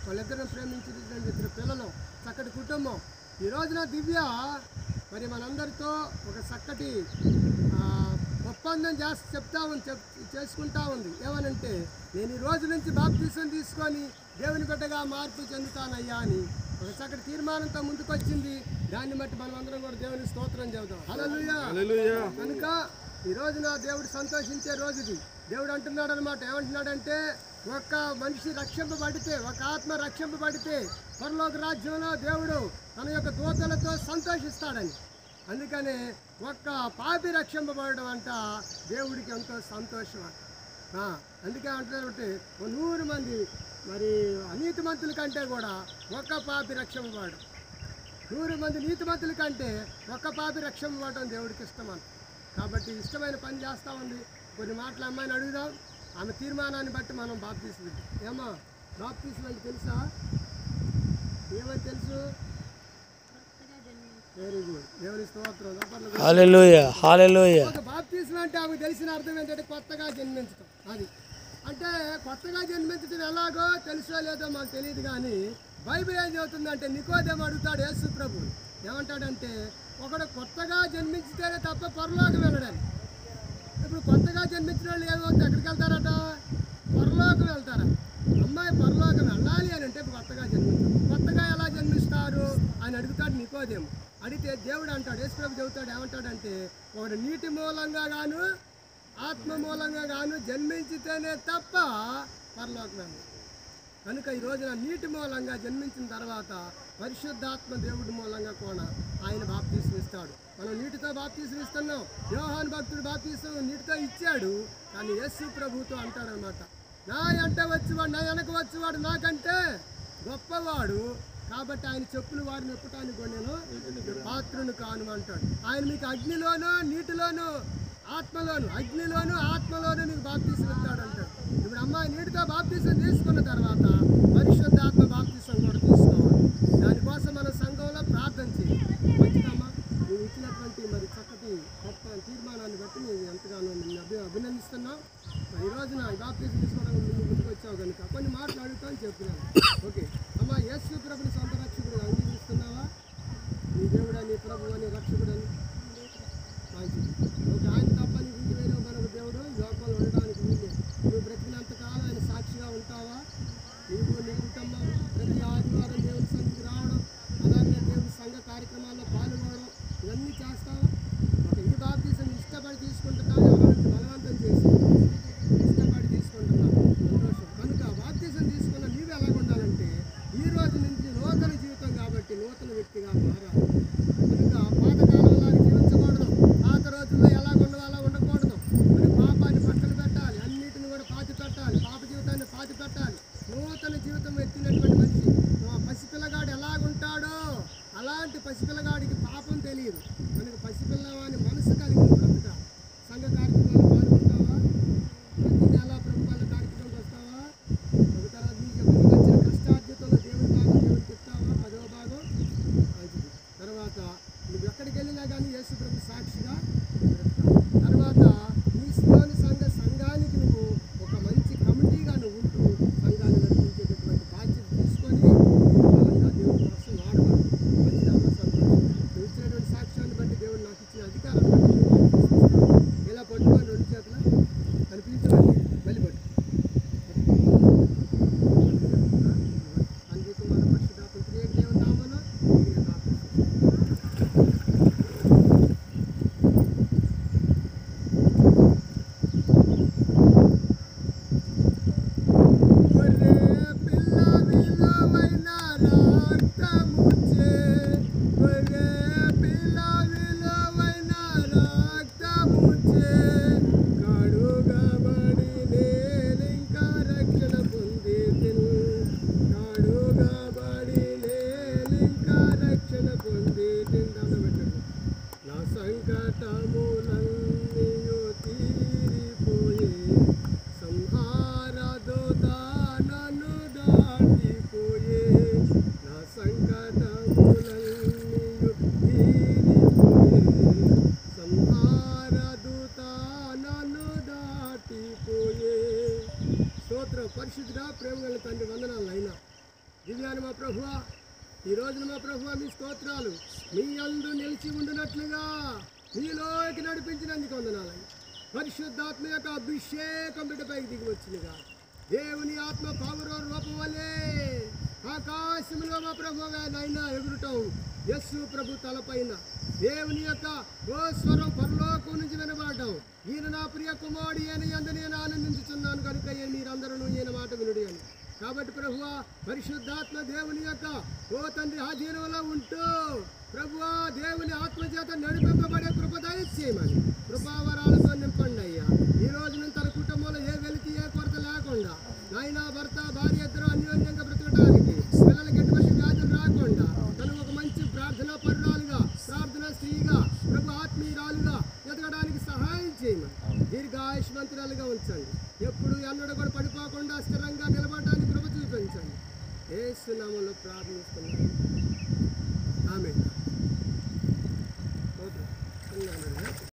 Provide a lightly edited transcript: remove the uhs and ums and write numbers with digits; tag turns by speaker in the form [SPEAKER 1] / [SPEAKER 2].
[SPEAKER 1] వాళ్ళిద్దరిని ప్రేమించిన ఇద్దరు పిల్లలు, చక్కటి కుటుంబం. ఈ రోజున దివ్య మరి మనందరితో ఒక చక్కటి ఒప్పందం చేసుకుంటా ఉంది. ఏమనంటే, నేను ఈ రోజు నుంచి బాప్తిసం తీసుకొని దేవుని బిడ్డగా మార్పు చెందుతానయ్యా అని ఒక చక్కటి తీర్మానంతో ముందుకొచ్చింది. దాన్ని బట్టి మనం అందరం కూడా దేవుని స్తోత్రం చెబుతాం. హల్లెలూయా. కనుక ఈ రోజున దేవుడు సంతోషించే రోజు ఇది. దేవుడు అంటున్నాడు అనమాట. ఏమంటున్నాడంటే, ఒక్క మనిషి రక్షింపబడితే, ఒక ఆత్మ రక్షింపబడితే పరలోక రాజ్యంలో దేవుడు తన యొక్క దూతలతో సంతోషిస్తాడని. అందుకనే ఒక్క పాపి రక్షింపబడడం అంట దేవుడికి ఎంతో సంతోషం అంట. అందుకే అంటున్నారంటే 100 మంది మరి అనీతిమంతుల కంటే కూడా ఒక్క పాపి రక్షింపబడడం, 100 మంది నీతిమంతుల కంటే ఒక్క పాపి రక్షింపబడడం దేవుడికి ఇష్టం అంట. కాబట్టి ఇష్టమైన పని చేస్తూ ఉంది. కొన్ని మాటలు అమ్మాయిని అడుగుదాం. ఆమె తీర్మానాన్ని బట్టి మనం బాప్తీసం. ఏమా బాప్తీసం అంటే తెలుసా? ఏమని తెలుసు? Very good. దేవుని స్తోత్రం.
[SPEAKER 2] హల్లెలూయా, హల్లెలూయా.
[SPEAKER 1] బాప్తీసం అంటే ఆమెకు తెలిసిన అర్థం ఏంటంటే కొత్తగా జన్మించడం. అది అంటే కొత్తగా జన్మించడం ఎలాగో తెలుసో లేదో మాకు తెలియదు, కానీ బైబిల్ ఏం చెబుతుందంటే, నికోదేము అడుగుతాడు యేసు ప్రభు. ఏమంటాడంటే, ఒకడు కొత్తగా జన్మించితేనే తప్ప పరలోకం వెళ్ళడానికి. ఇప్పుడు కొత్తగా జన్మించిన వాళ్ళు ఏమవుతుంది? ఎక్కడికి వెళ్తారట? పరలోకం వెళ్తారా? అమ్మాయి పరలోకం వెళ్ళాలి అని అంటే కొత్తగా జన్మించారు. కొత్తగా ఎలా జన్మిస్తారు అని అడుగుతాడు నికోదేము. అడిగితే దేవుడు అంటాడు, యేసు ప్రభు చెబుతాడు, ఏమంటాడంటే, ఒకడు నీటి మూలంగా గాను ఆత్మ మూలంగా గాను జన్మించితేనే తప్ప పరలోకం వెళ్ళాలి. కనుక ఈ రోజున నీటి మూలంగా జన్మించిన తర్వాత పరిశుద్ధాత్మ దేవుడి మూలంగా కూడా ఆయన బాప్తీసం ఇస్తాడు. మనం నీటితో బాప్తీసం ఇస్తున్నాం. యోహాను భక్తుడు బాప్తీసం నీటితో ఇచ్చాడు, కానీ యేసు ప్రభుతో అంటాడనమాట, నా వెంట వచ్చేవాడు, నా వెనక వచ్చేవాడు నాకంటే గొప్పవాడు, కాబట్టి ఆయన చెప్పులు వారిని ఎప్పటానికి కూడా నేను పాత్రను కాను అంటాడు. ఆయన మీకు అగ్నిలోనూ నీటిలోనూ అగ్నిలోను ఆత్మలోను నీకు బాప్తీసం ఇస్తాడు అంటాడు. ఇప్పుడు అమ్మాయి నీటితో బాప్తీసం తీసుకున్న తర్వాత పరిశుద్ధాత్మ బాప్తీసం కూడా తీసుకోవాలి. దానికోసం మన సంఘంలో ప్రార్థన చేయాలి. మంచిదమ్మా, నువ్వు ఇచ్చినటువంటి మరి చక్కటి గొప్ప తీర్మానాన్ని బట్టి నేను ఎంతగానో నిన్ను అభినందిస్తున్నావు. మరి ఈ రోజున బాప్తీసం తీసుకోవడానికి ముందుకు వచ్చావు కనుక కొన్ని మాటలు అడుగుతామని చెప్తున్నాను. ఓకే అమ్మా, యేసు ప్రభుని సొంత రక్షకుడు అంగీకరిస్తున్నావా? నీ దేవుడా, నీ ప్రభు అని రక్షకుడని? మంచిది. ఓకే, ఆయన తప్ప నీ ఇంటి వేరే మరొక దేవుడు లోపల ఉండడానికి వీలే. నువ్వు బ్రతికినంతకాలం ఆయన సాక్షిగా ఉంటావా? నీవు నీ కుటుంబం ప్రతి ఆదివారం దేవుని సన్నిధికి రావడం, అలాగే దేవుని సంఘ కార్యక్రమాల్లో పాల్గొనడం, ఇవన్నీ చేస్తావా? ఒక ఈ బాప్తీసం ఇష్టపడి తీసుకుంటున్నావు, ఎవరైనా బలవంతం చేసి ఇష్టపడి తీసుకుంటున్నావు, సంతోషం. కనుక బాప్తీసం తీసుకున్న నీవు ఎలాగ ఉండాలంటే, ఈ రోజు నుంచి నూతన జీవితం కాబట్టి నూతన వ్యక్తిగా మారాలి. కనుక పాతకాలంలాగా జీవించకూడదు. పాత రోజుల్లో ఎలాగుండో అలా ఉండకూడదు. మరి పాపాన్ని పక్కన పెట్టాలి, అన్నిటిని కూడా పాతి పెట్టాలి, పాప జీవితాన్ని పాతి పెట్టాలి. నూతన జీవితం ఎత్తినటువంటి మనిషి పసిపిల్లగాడు ఎలాగుంటాడో అలాంటి పసిపిల్లగాడికి పాపం తెలియదు. కనుక పసిపిల్లవాని మనసు కలిగి బ్రతకాలి. సంఘ కార్యక్రమాలు పాల్గొంటావా? ప్రతి నెల ప్రభుత్వాల కార్యక్రమానికి వస్తావా? ఒక తర్వాత నీకు వచ్చిన కష్టార్జితంలో దేవుడి భాగం దేవుడికి ఇస్తావా? 10వ భాగం మంచిది. తర్వాత నువ్వు ఎక్కడికి వెళ్ళినా కానీ యేసు ప్రభు సాక్షిగా బ్రతకాలి. తర్వాత నీ సియోను సంఘానికి నువ్వు ఒక మంచి కమిటీగా నువ్వు ఉంటూ సంఘాన్ని నడిపించేటటువంటి బాధ్యత తీసుకొని బలంగా దేవుడి కోసం వాడవాలి. మంచిది అమ్మ, సంతోషం. నువ్వు ఇచ్చినటువంటి సాక్ష్యాన్ని బట్టి దేవుడు నాకు ఇచ్చిన అధికారాన్ని బట్టి ఇలా పట్టుకొని 2 చేతుల కనిపించండి, వెళ్ళి పట్టు. తండ్రి కుమార పరిశుద్ధాత్మ త్రియేక దేవుని నామమున పరిశుద్ధుడా, ప్రేమ గల తండ్రి, వందనాలు అయినా దివ్యాన్ని మా ప్రభువా, ఈ రోజున మా ప్రభువా మీ స్తోత్రాలు మీ యందు నిలిచి ఉండినట్లుగా మీలోకి నడిపించినందుకు వందనాలయ్యా. పరిశుద్ధాత్మ యొక్క అభిషేకం బిడ్డపైకి దిగి వచ్చినగా దేవుని ఆత్మ పౌర రూపం వలె ఆకాశంలో మా ప్రభువా నైనా ఎగురుటం యస్సు ప్రభు తలపైన దేవుని యొక్క ఓ స్వరం పరలోకం నుంచి వినబడటం, ఈయన నా ప్రియ కుమారుడు ఈయన యందు నేను ఆనందించుచున్నాను కనుక మీరందరూ ఈయన మాట వినుడి అని. కాబట్టి ప్రభువా పరిశుద్ధాత్మ దేవుని యొక్క ఓ తండ్రి ఆధీనంలో ఉంటూ ప్రభువా దేవుని ఆత్మచేత నడిపింపబడే కృప దయచేయమని కృపావరాలతో నింపండి అయ్యా. ఈ రోజు నుంచి తన కుటుంబంలో ఏ వెలితి ఏ కొరత లేకుండా నాయన భర్త భార్య ఇద్దరు అన్యోన్యంగా బ్రతకడానికి, పిల్లలకి ఎటువంటి వ్యాధులు రాకుండా తను ఒక మంచి ప్రార్థనా పరురాలుగా ప్రార్థనా స్త్రీగా ప్రభు ఆత్మీయురాలుగా ఎదగడానికి సహాయం చేయమని దీర్ఘాయుష్మంతురాలుగా ఉంచండి. ఎప్పుడు ఎన్నడూ కూడా పడిపోకుండా స్థిరంగా నిలబడడానికి కృప చూపించండి. యేసు నామములో ప్రార్థిస్తున్నాను.